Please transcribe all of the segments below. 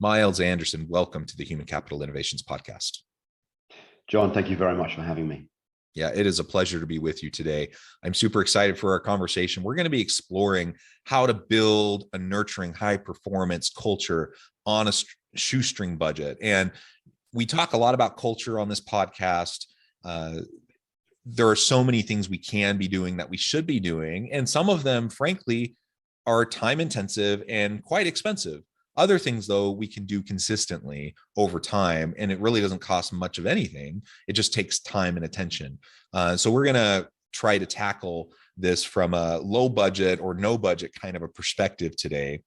Myles Anderson, welcome to the Human Capital Innovations Podcast. John, thank you very much for having me. Yeah, it is a pleasure to be with you today. I'm super excited for our conversation. We're going to be exploring how to build a nurturing, high performance culture on a shoestring budget. And we talk a lot about culture on this podcast. There are so many things we can be doing that we should be doing. And some of them, frankly, are time intensive and quite expensive. Other things, though, we can do consistently over time, and it really doesn't cost much of anything. It just takes time and attention. So we're going to try to tackle this from a low budget or no budget kind of a perspective today.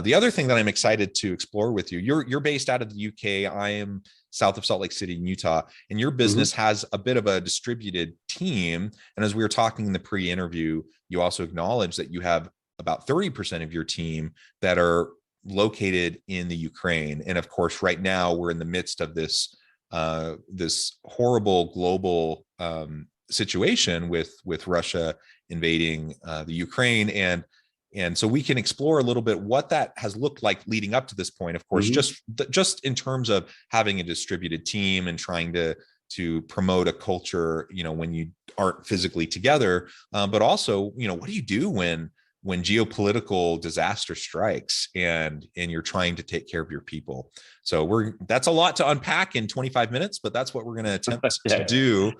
The other thing that I'm excited to explore with you, you're based out of the UK. I am south of Salt Lake City in Utah, and your business has a bit of a distributed team. And as we were talking in the pre-interview, you also acknowledged that you have about 30% of your team that are located in the Ukraine. And of course, right now we're in the midst of this horrible global situation with Russia invading the Ukraine. And so we can explore a little bit what that has looked like leading up to this point, of course, just in terms of having a distributed team and trying to promote a culture, when you aren't physically together, but also, what do you do when geopolitical disaster strikes and you're trying to take care of your people? So that's a lot to unpack in 25 minutes, but that's what we're going to attempt to do.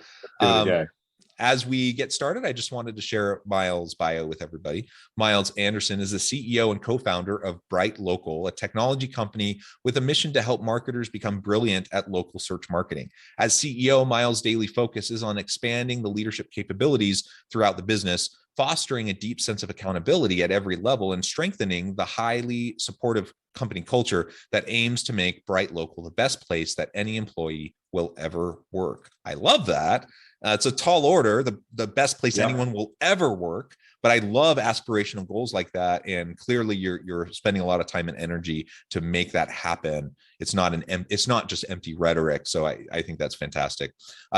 As we get started, I just wanted to share Myles' bio with everybody. Myles Anderson is the CEO and co-founder of Bright Local, a technology company with a mission to help marketers become brilliant at local search marketing. As CEO, Myles' daily focus is on expanding the leadership capabilities throughout the business, fostering a deep sense of accountability at every level, and strengthening the highly supportive company culture that aims to make Bright Local the best place that any employee will ever work. I love that. It's a tall order, the best place anyone will ever work. But I love aspirational goals like that. And clearly you're spending a lot of time and energy to make that happen. It's not just empty rhetoric. So I think that's fantastic.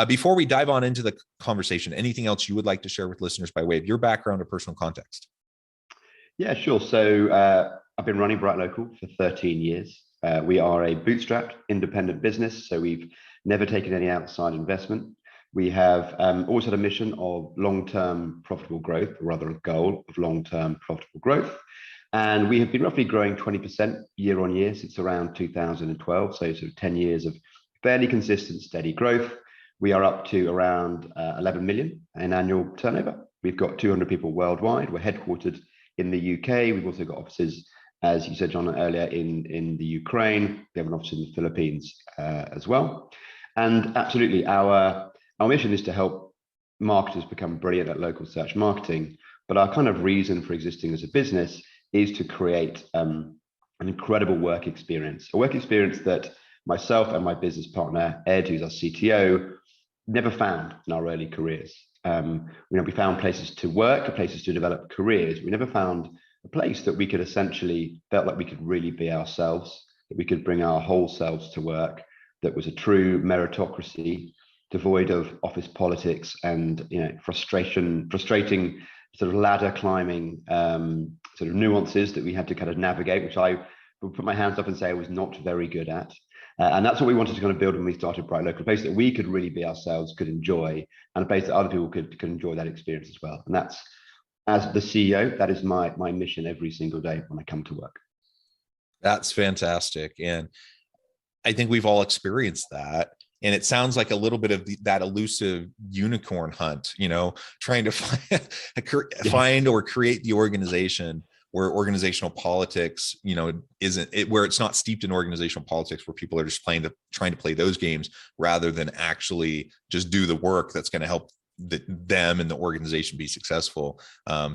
Before we dive on into the conversation, anything else you would like to share with listeners by way of your background or personal context? Yeah, sure. So I've been running Bright Local for 13 years. We are a bootstrapped independent business. So we've never taken any outside investment. We have always had a mission of long-term profitable growth, or rather a goal of long-term profitable growth. And we have been roughly growing 20% year on year since around 2012. So sort of 10 years of fairly consistent, steady growth. We are up to around 11 million in annual turnover. We've got 200 people worldwide. We're headquartered in the UK. We've also got offices, as you said, John, earlier, in the Ukraine. We have an office in the Philippines as well. And absolutely, our mission is to help marketers become brilliant at local search marketing. But our kind of reason for existing as a business is to create an incredible work experience, a work experience that myself and my business partner, Ed, who's our CTO, never found in our early careers. We found places to work, places to develop careers. We never found a place that we could essentially felt like we could really be ourselves, that we could bring our whole selves to work, that was a true meritocracy, devoid of office politics and frustrating sort of ladder climbing sort of nuances that we had to kind of navigate, which I would put my hands up and say I was not very good at. And that's what we wanted to kind of build when we started Bright Local, a place that we could really be ourselves, could enjoy, and a place that other people could enjoy that experience as well. And that's, as the CEO, that is my mission every single day when I come to work. That's fantastic. And I think we've all experienced that. And it sounds like a little bit of that elusive unicorn hunt, trying to find or create the organization where organizational politics, isn't it, where it's not steeped in organizational politics, where people are just trying to play those games rather than actually just do the work that's going to help them and the organization be successful.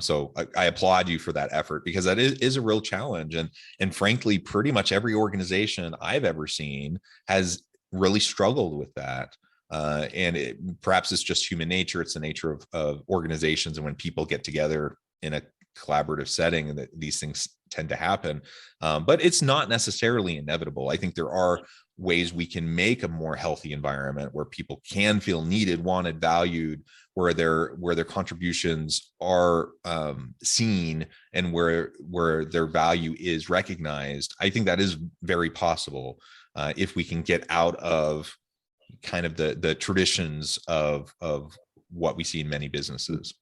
So I applaud you for that effort, because that is a real challenge. And frankly, pretty much every organization I've ever seen has really struggled with that. And perhaps it's just human nature. It's the nature of organizations. And when people get together in a collaborative setting, and that these things tend to happen. But it's not necessarily inevitable. I think there are ways we can make a more healthy environment where people can feel needed, wanted, valued, where their contributions are seen, and where their value is recognized. I think that is very possible if we can get out of kind of the traditions of what we see in many businesses.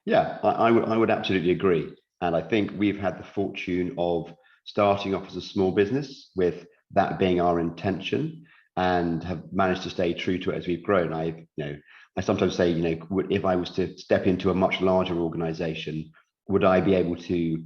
Yeah, I would absolutely agree. And I think we've had the fortune of starting off as a small business with that being our intention, and have managed to stay true to it as we've grown. I sometimes say, if I was to step into a much larger organization, would I be able to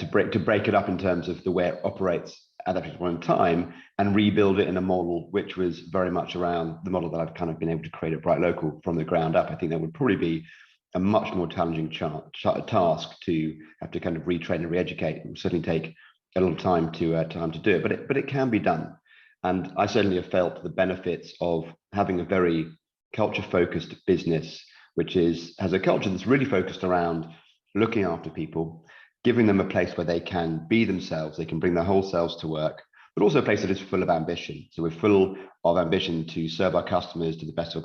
break it up in terms of the way it operates at that point in time, and rebuild it in a model which was very much around the model that I've kind of been able to create at Bright Local from the ground up? I think that would probably be a much more challenging task to have to kind of retrain and re-educate. It will certainly take a little time to do it, but it can be done. And I certainly have felt the benefits of having a very culture-focused business, which has a culture that's really focused around looking after people, giving them a place where they can be themselves, they can bring their whole selves to work, but also a place that is full of ambition. So we're full of ambition to serve our customers to the best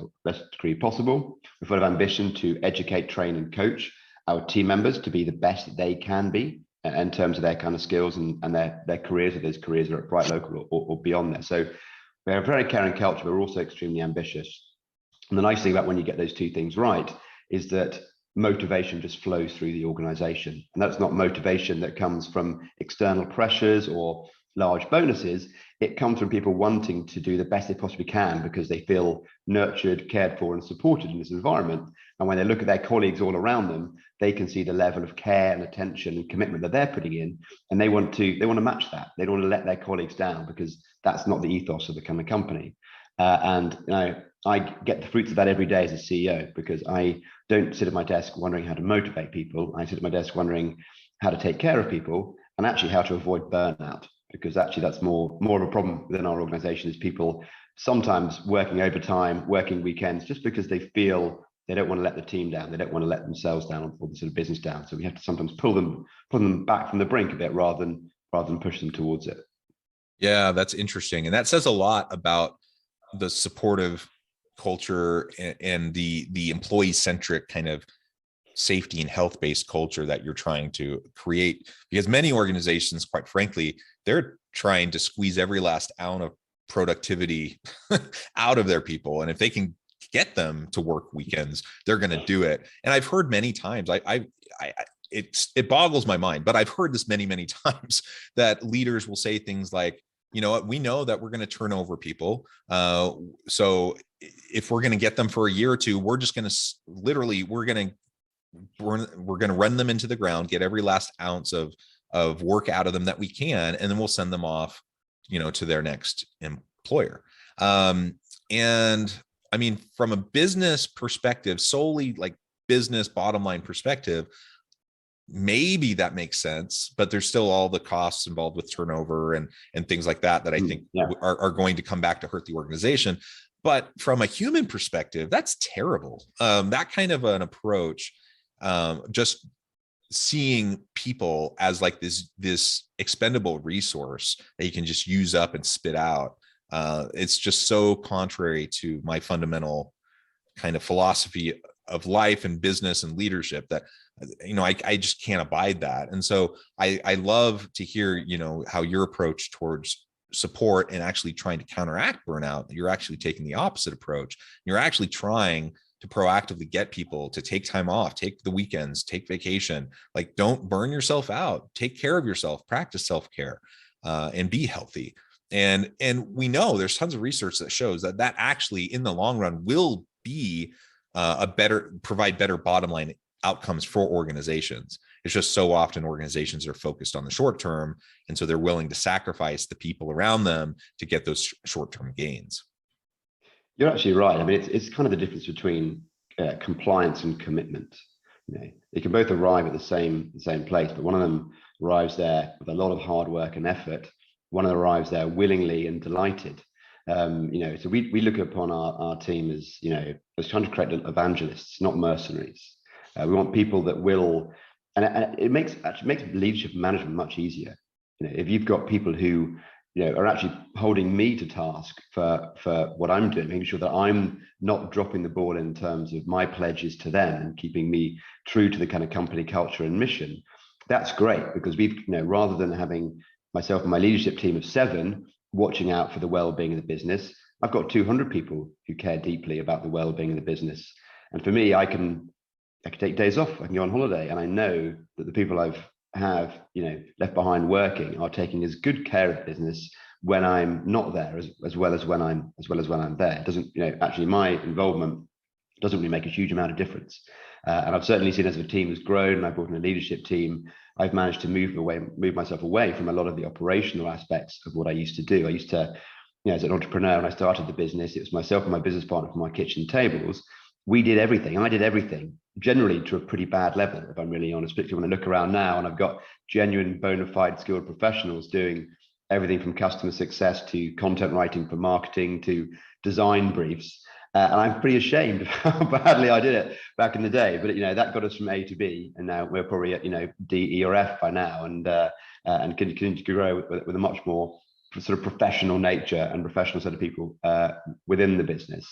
degree possible. We're full of ambition to educate, train, and coach our team members to be the best that they can be in terms of their kind of skills and their careers, if those careers are at Bright Local or beyond there. So we're a very caring culture, but we're also extremely ambitious. And the nice thing about when you get those two things right is that motivation just flows through the organization. And that's not motivation that comes from external pressures or large bonuses. It comes from people wanting to do the best they possibly can because they feel nurtured, cared for, and supported in this environment. And when they look at their colleagues all around them, they can see the level of care and attention and commitment that they're putting in, and they want to match that. They don't want to let their colleagues down, because that's not the ethos of the kind of company. And I get the fruits of that every day as a CEO, because I don't sit at my desk wondering how to motivate people. I sit at my desk wondering how to take care of people, and actually how to avoid burnout, because actually that's more of a problem within our organization, is people sometimes working overtime, working weekends, just because they feel they don't want to let the team down, they don't want to let themselves down or the sort of business down. So we have to sometimes pull them back from the brink a bit rather than push them towards it. Yeah, that's interesting, and that says a lot about the supportive culture and the employee-centric kind of safety and health-based culture that you're trying to create. Because many organizations, quite frankly, they're trying to squeeze every last ounce of productivity out of their people, and if they can get them to work weekends, they're going to do it. And I've heard many times, it boggles my mind, but I've heard this many times, that leaders will say things like, you know what, we know that we're going to turn over people. So if we're going to get them for a year or two, we're just going to we're going to run them into the ground, get every last ounce of work out of them that we can, and then we'll send them off, to their next employer. And I mean, from a business perspective, solely like business bottom line perspective, maybe that makes sense, but there's still all the costs involved with turnover and things like that I think are going to come back to hurt the organization. But from a human perspective, that's terrible. That kind of an approach, just seeing people as like this expendable resource that you can just use up and spit out. It's just so contrary to my fundamental kind of philosophy of life and business and leadership that, I just can't abide that. And so I love to hear, how your approach towards support and actually trying to counteract burnout, you're actually taking the opposite approach. You're actually trying to proactively get people to take time off, take the weekends, take vacation, like don't burn yourself out, take care of yourself, practice self-care, and be healthy. And we know there's tons of research that shows that actually in the long run will be provide better bottom line outcomes for organizations. It's just so often organizations are focused on the short term, and so they're willing to sacrifice the people around them to get those short-term gains. You're actually right. I mean, it's kind of the difference between compliance and commitment. They can both arrive at the same place, but one of them arrives there with a lot of hard work and effort. One of them arrives there willingly and delighted. So we look upon our team as, as trying to create evangelists, not mercenaries. We want people that will, and it makes leadership management much easier. If you've got people who are actually holding me to task for what I'm doing, making sure that I'm not dropping the ball in terms of my pledges to them and keeping me true to the kind of company culture and mission. That's great, because we've, rather than having myself and my leadership team of 7 watching out for the well-being of the business, I've got 200 people who care deeply about the well-being of the business. And for me, I can take days off, I can go on holiday, and I know that the people have left behind working are taking as good care of business when I'm not there as well as when I'm there. It doesn't, actually my involvement doesn't really make a huge amount of difference. And I've certainly seen, as the team has grown and I brought in a leadership team, I've managed to move myself away from a lot of the operational aspects of what I used to do. I used to, as an entrepreneur, when I started the business, it was myself and my business partner from my kitchen tables. We did everything, and I did everything generally to a pretty bad level, if I'm really honest, particularly when I look around now and I've got genuine bona fide skilled professionals doing everything from customer success to content writing for marketing to design briefs. And I'm pretty ashamed of how badly I did it back in the day. But that got us from A to B, and now we're probably at D, E, or F by now, and continue to grow with a much more sort of professional nature and professional set of people within the business.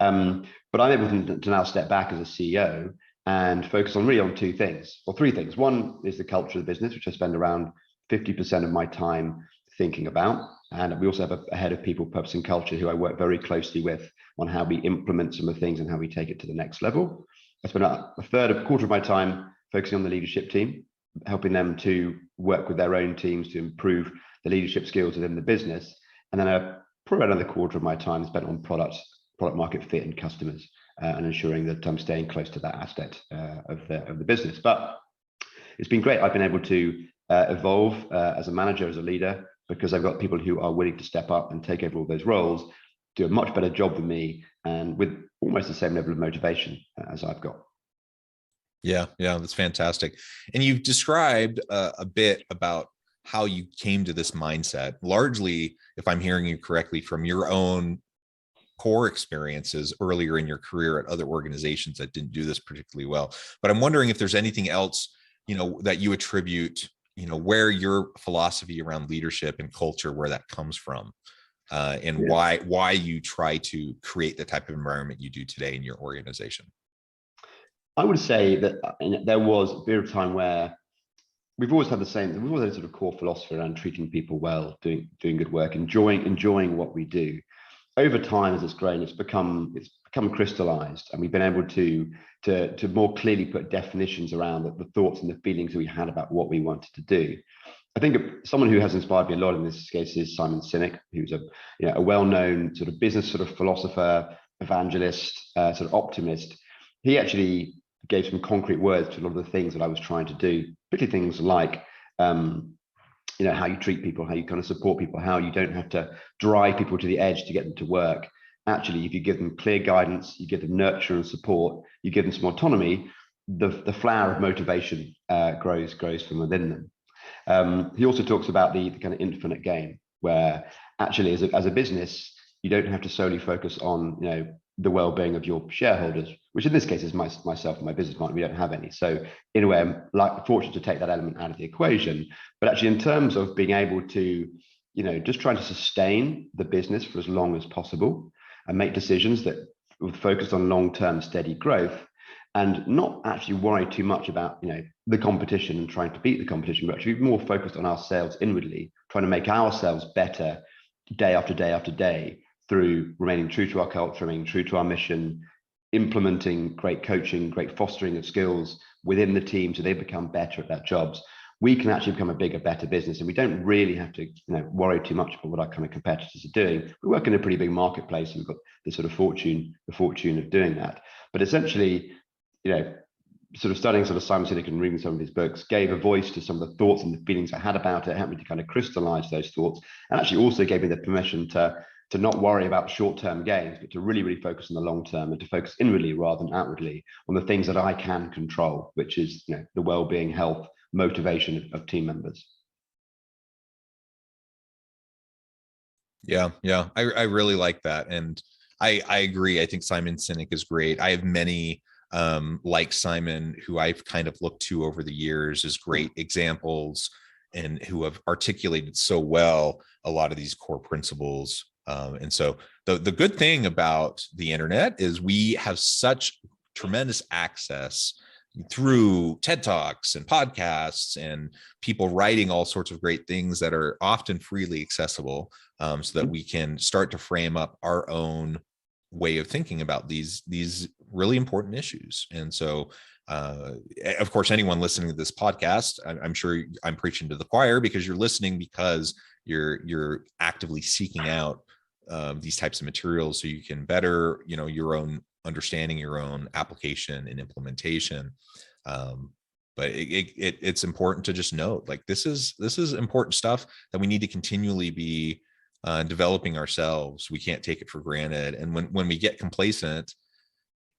But I'm able to now step back as a CEO and focus on 2 things, or 3 things. One is the culture of the business, which I spend around 50% of my time thinking about. And we also have a head of people, purpose, and culture who I work very closely with on how we implement some of the things and how we take it to the next level. I spend a quarter of my time focusing on the leadership team, helping them to work with their own teams to improve the leadership skills within the business. And then probably another quarter of my time spent on product market fit and customers, and ensuring that I'm staying close to that aspect of the business. But it's been great. I've been able to evolve as a manager, as a leader, because I've got people who are willing to step up and take over all those roles, do a much better job than me, and with almost the same level of motivation as I've got. Yeah, that's fantastic. And you've described a bit about how you came to this mindset, largely, if I'm hearing you correctly, from your own core experiences earlier in your career at other organizations that didn't do this particularly well. But I'm wondering if there's anything else, that you attribute, where your philosophy around leadership and culture, where that comes from, and why you try to create the type of environment you do today in your organization. I would say that there was a period of time where we've always had we've always had a sort of core philosophy around treating people well, doing good work, enjoying what we do. Over time, as it's grown, it's become crystallized, and we've been able to more clearly put definitions around the thoughts and the feelings that we had about what we wanted to do. I think someone who has inspired me a lot in this case is Simon Sinek, who's a well-known sort of business sort of philosopher, evangelist, sort of optimist. He actually gave some concrete words to a lot of the things that I was trying to do, particularly things like how you treat people, how you kind of support people, how you don't have to drive people to the edge to get them to work. Actually, if you give them clear guidance, you give them nurture and support, you give them some autonomy, the flower of motivation grows from within them. He also talks about the kind of infinite game, where actually as a business, you don't have to solely focus on the well-being of your shareholders, which in this case is myself and my business partner. We don't have any. So in a way, I'm fortunate to take that element out of the equation. But actually, in terms of being able to, just trying to sustain the business for as long as possible and make decisions that were focused on long-term steady growth, and not actually worry too much about, the competition and trying to beat the competition, but actually more focused on ourselves inwardly, trying to make ourselves better day after day after day, through remaining true to our culture, remaining true to our mission, implementing great coaching, great fostering of skills within the team so they become better at their jobs. We can actually become a bigger, better business, and we don't really have to worry too much about what our kind of competitors are doing. We work in a pretty big marketplace, and we've got the sort of fortune of doing that. But essentially, sort of studying sort of Simon Sinek and reading some of his books gave a voice to some of the thoughts and the feelings I had about it, helped me to kind of crystallize those thoughts, and actually also gave me the permission to not worry about short-term gains, but to really, really focus on the long term, and to focus inwardly rather than outwardly on the things that I can control, which is the well-being, health, motivation of team members. Yeah. I really like that. And I agree. I think Simon Sinek is great. I have many like Simon, who I've kind of looked to over the years as great examples and who have articulated so well a lot of these core principles. And so the good thing about the internet is we have such tremendous access through TED Talks and podcasts and people writing all sorts of great things that are often freely accessible, so that we can start to frame up our own way of thinking about these really important issues. And so of course, anyone listening to this podcast, I'm sure I'm preaching to the choir, because you're listening because you're actively seeking out these types of materials so you can better, your own understanding, your own application and implementation. But it's important to just note, like, this is important stuff that we need to continually be developing ourselves. We can't take it for granted. And when we get complacent,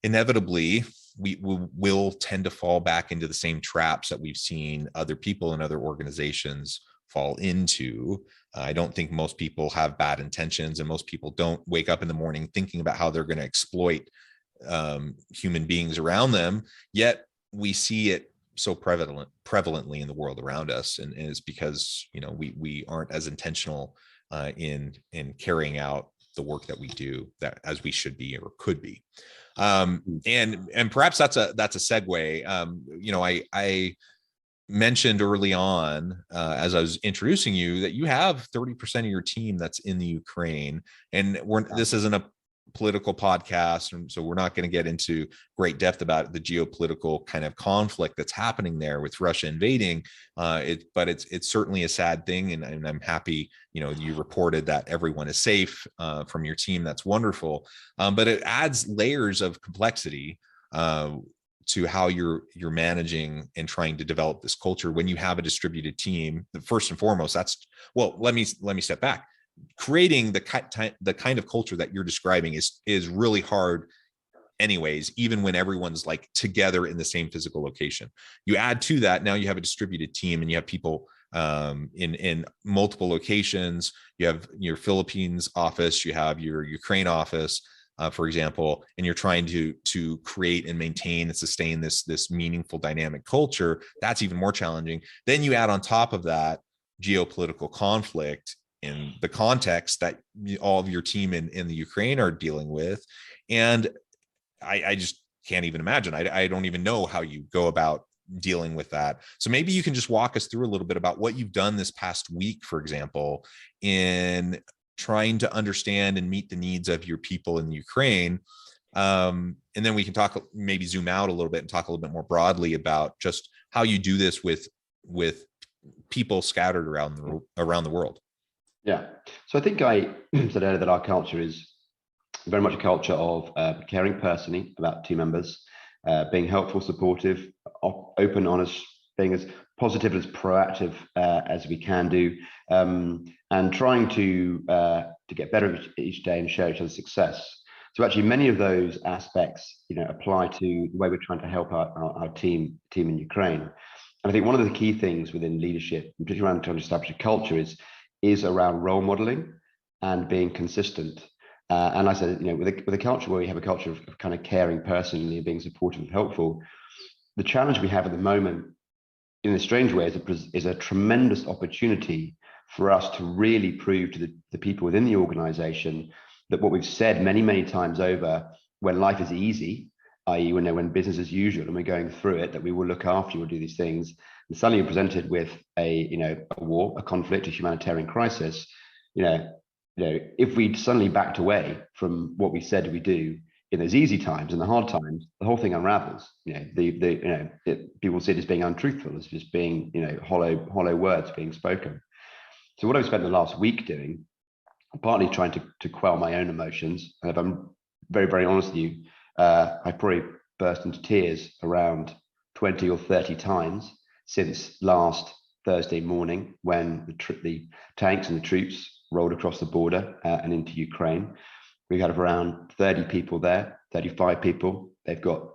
inevitably we will tend to fall back into the same traps that we've seen other people and other organizations fall into. I don't think most people have bad intentions, and most people don't wake up in the morning thinking about how they're going to exploit human beings around them. Yet we see it so prevalently in the world around us, and it's because we aren't as intentional in carrying out the work that we do that as we should be or could be. And perhaps that's a segue. I mentioned early on as I was introducing you that you have 30% of your team that's in the Ukraine, and this isn't a political podcast, and so we're not going to get into great depth about the geopolitical kind of conflict that's happening there with Russia invading. But it's certainly a sad thing, and I'm happy you reported that everyone is safe from your team. That's wonderful, but it adds layers of complexity to how you're managing and trying to develop this culture when you have a distributed team. First and foremost, let me step back. Creating the kind of culture that you're describing is really hard anyways, even when everyone's like together in the same physical location. You add to that, now you have a distributed team and you have people in multiple locations. You have your Philippines office, you have your Ukraine office, for example, and you're trying to create and maintain and sustain this meaningful dynamic culture. That's even more challenging. Then you add on top of that geopolitical conflict in the context that all of your team in the Ukraine are dealing with. And I just can't even imagine. I don't even know how you go about dealing with that. So maybe you can just walk us through a little bit about what you've done this past week, for example, in trying to understand and meet the needs of your people in the Ukraine. And then we can maybe zoom out a little bit and talk a little bit more broadly about just how you do this with people scattered around the world. Yeah. So I think I said earlier that our culture is very much a culture of caring personally about team members, being helpful, supportive, open, honest, being as positive as proactive as we can do, and trying to get better each day and share each other's success. So actually, many of those aspects, apply to the way we're trying to help our team in Ukraine. And I think one of the key things within leadership, particularly around trying to establish a culture, is around role modeling and being consistent. And I said, with a culture where we have a culture of kind of caring personally and being supportive and helpful, the challenge we have at the moment, in a strange way, is a tremendous opportunity for us to really prove to the people within the organization that what we've said many, many times over, when life is easy, i.e. when business as usual and we're going through it, that we will look after you, we'll do these things. And suddenly you're presented with a war, a conflict, a humanitarian crisis. If we suddenly backed away from what we said we do in those easy times and the hard times, the whole thing unravels. People see it as being untruthful, as just being hollow words being spoken. So what I've spent the last week doing, partly trying to quell my own emotions, and if I'm very, very honest with you, I probably burst into tears around 20 or 30 times since last Thursday morning when the tanks and the troops rolled across the border and into Ukraine. We had around 30 people there, 35 people. They've got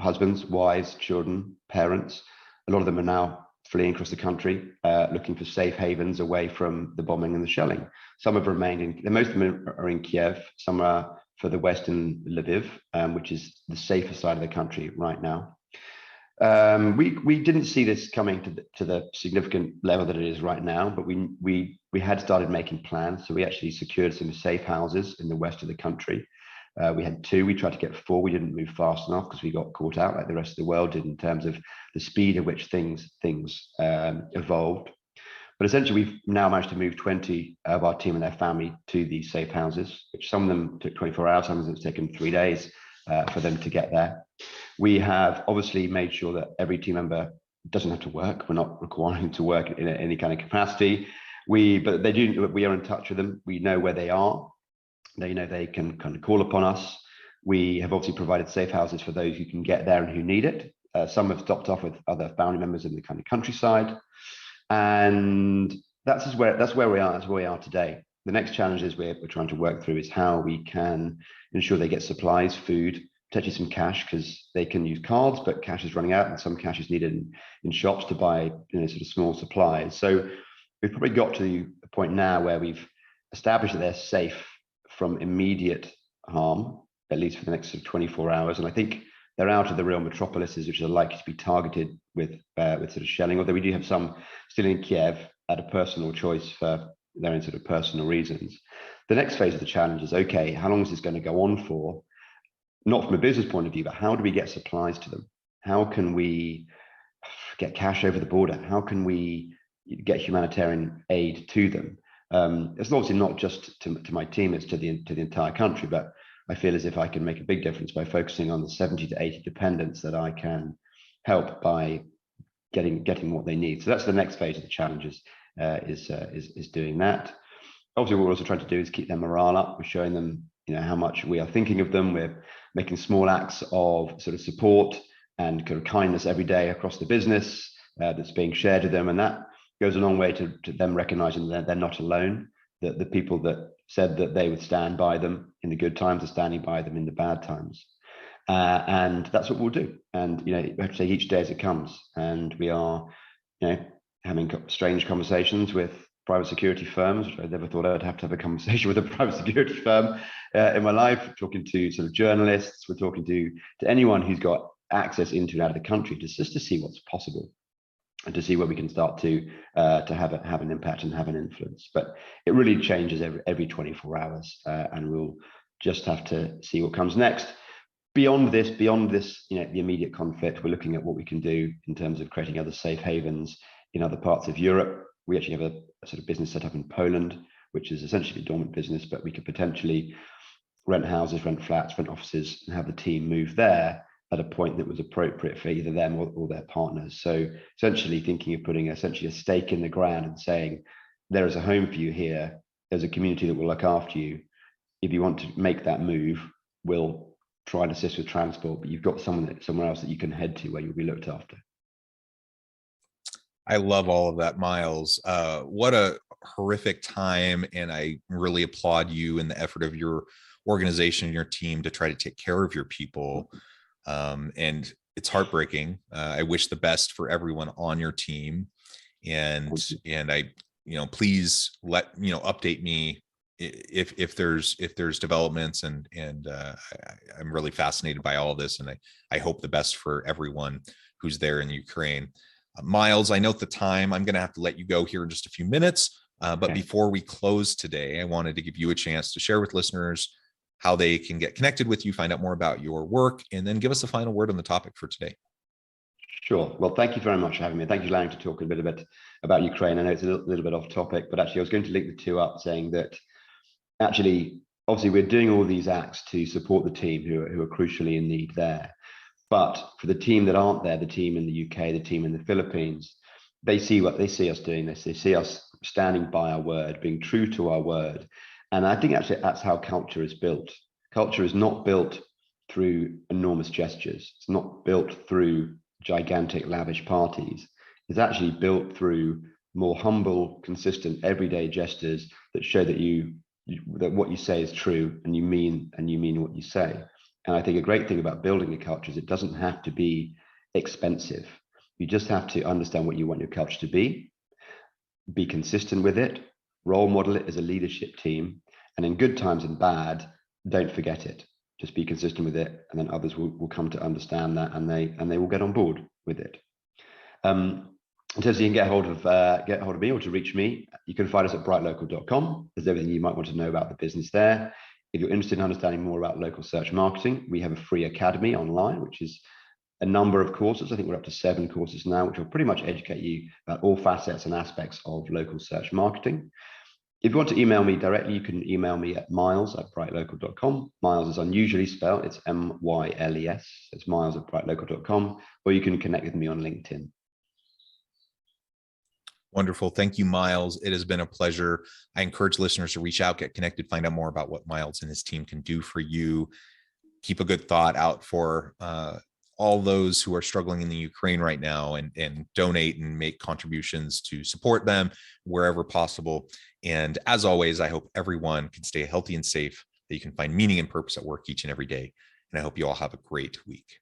husbands, wives, children, parents. A lot of them are now fleeing across the country, looking for safe havens away from the bombing and the shelling. Some have remained most of them are in Kiev. Some are for the western Lviv, which is the safer side of the country right now. We didn't see this coming to the significant level that it is right now, but we had started making plans. So we actually secured some safe houses in the west of the country. We had 2. We tried to get 4. We didn't move fast enough because we got caught out like the rest of the world did in terms of the speed at which things evolved. But essentially, we've now managed to move 20 of our team and their family to these safe houses, which some of them took 24 hours, some of them it's taken 3 days for them to get there. We have obviously made sure that every team member doesn't have to work. We're not requiring them to work in any kind of capacity. But they do. We are in touch with them. We know where they are. They know they can kind of call upon us. We have obviously provided safe houses for those who can get there and who need it. Some have stopped off with other family members in the kind of countryside, and that's where we are. That's where we are today. The next challenges we're trying to work through is how we can ensure they get supplies, food, potentially some cash, because they can use cards, but cash is running out, and some cash is needed in shops to buy sort of small supplies. So we've probably got to the point now where we've established that they're safe from immediate harm, at least for the next sort of 24 hours. And I think they're out of the real metropolises, which are likely to be targeted with sort of shelling, although we do have some still in Kiev at a personal choice for their own sort of personal reasons. The next phase of the challenge is, okay, how long is this going to go on for? Not from a business point of view, but how do we get supplies to them? How can we get cash over the border? How can we get humanitarian aid to them? It's obviously not just to my team, it's to the entire country, but I feel as if I can make a big difference by focusing on the 70 to 80 dependents that I can help by getting what they need. So that's the next phase of the challenges, is doing that. Obviously, what we're also trying to do is keep their morale up. We're showing them, how much we are thinking of them. We're making small acts of sort of support and kind of kindness every day across the business that's being shared with them, and that goes a long way to them recognizing that they're not alone, that the people that said that they would stand by them in the good times are standing by them in the bad times. And that's what we'll do. And, we have to take each day as it comes. And we are, having strange conversations with private security firms, which I never thought I'd have to have a conversation with a private security firm in my life, talking to sort of journalists, we're talking to anyone who's got access into and out of the country, just to see what's possible, and to see where we can start to have an impact and have an influence. But it really changes every 24 hours, and we'll just have to see what comes next. Beyond this, the immediate conflict, we're looking at what we can do in terms of creating other safe havens in other parts of Europe. We actually have a sort of business set up in Poland, which is essentially a dormant business, but we could potentially rent houses, rent flats, rent offices, and have the team move there at a point that was appropriate for either them or their partners. So essentially thinking of putting essentially a stake in the ground and saying, there is a home for you here. There's a community that will look after you. If you want to make that move, we'll try and assist with transport, but you've got somewhere else that you can head to where you'll be looked after. I love all of that, Myles. What a horrific time. And I really applaud you and the effort of your organization and your team to try to take care of your people. And it's heartbreaking. I wish the best for everyone on your team. And I, please update me if there's developments, and I'm really fascinated by all of this. And I hope the best for everyone who's there in Ukraine. Myles, I note the time. I'm going to have to let you go here in just a few minutes. But before we close today, I wanted to give you a chance to share with listeners how they can get connected with you, find out more about your work, and then give us a final word on the topic for today. Sure. Well, thank you very much for having me. Thank you for allowing me to talk a bit about Ukraine. I know it's a little bit off topic, but actually I was going to link the two up, saying that actually, obviously, we're doing all these acts to support the team who are crucially in need there. But for the team that aren't there, the team in the UK, the team in the Philippines, they see us doing this. They see us standing by our word, being true to our word. And I think actually that's how culture is built. Culture is not built through enormous gestures. It's not built through gigantic, lavish parties. It's actually built through more humble, consistent, everyday gestures that show that that what you say is true, and you mean what you say. And I think a great thing about building a culture is it doesn't have to be expensive. You just have to understand what you want your culture to be consistent with it, role model it as a leadership team, and in good times and bad, don't forget it. just be consistent with it, and then others will come to understand that, and they will get on board with it. In terms of you can get hold of me or to reach me, you can find us at brightlocal.com. There's everything you might want to know about the business there. If you're interested in understanding more about local search marketing, we have a free academy online, which is a number of courses. I think we're up to 7 courses now, which will pretty much educate you about all facets and aspects of local search marketing. If you want to email me directly, you can email me at myles@brightlocal.com. Myles is unusually spelled. It's M-Y-L-E-S. It's myles@brightlocal.com, or you can connect with me on LinkedIn. Wonderful. Thank you, Myles. It has been a pleasure. I encourage listeners to reach out, get connected, find out more about what Myles and his team can do for you. Keep a good thought out for all those who are struggling in the Ukraine right now, and donate and make contributions to support them wherever possible. And as always, I hope everyone can stay healthy and safe, that you can find meaning and purpose at work each and every day. And I hope you all have a great week.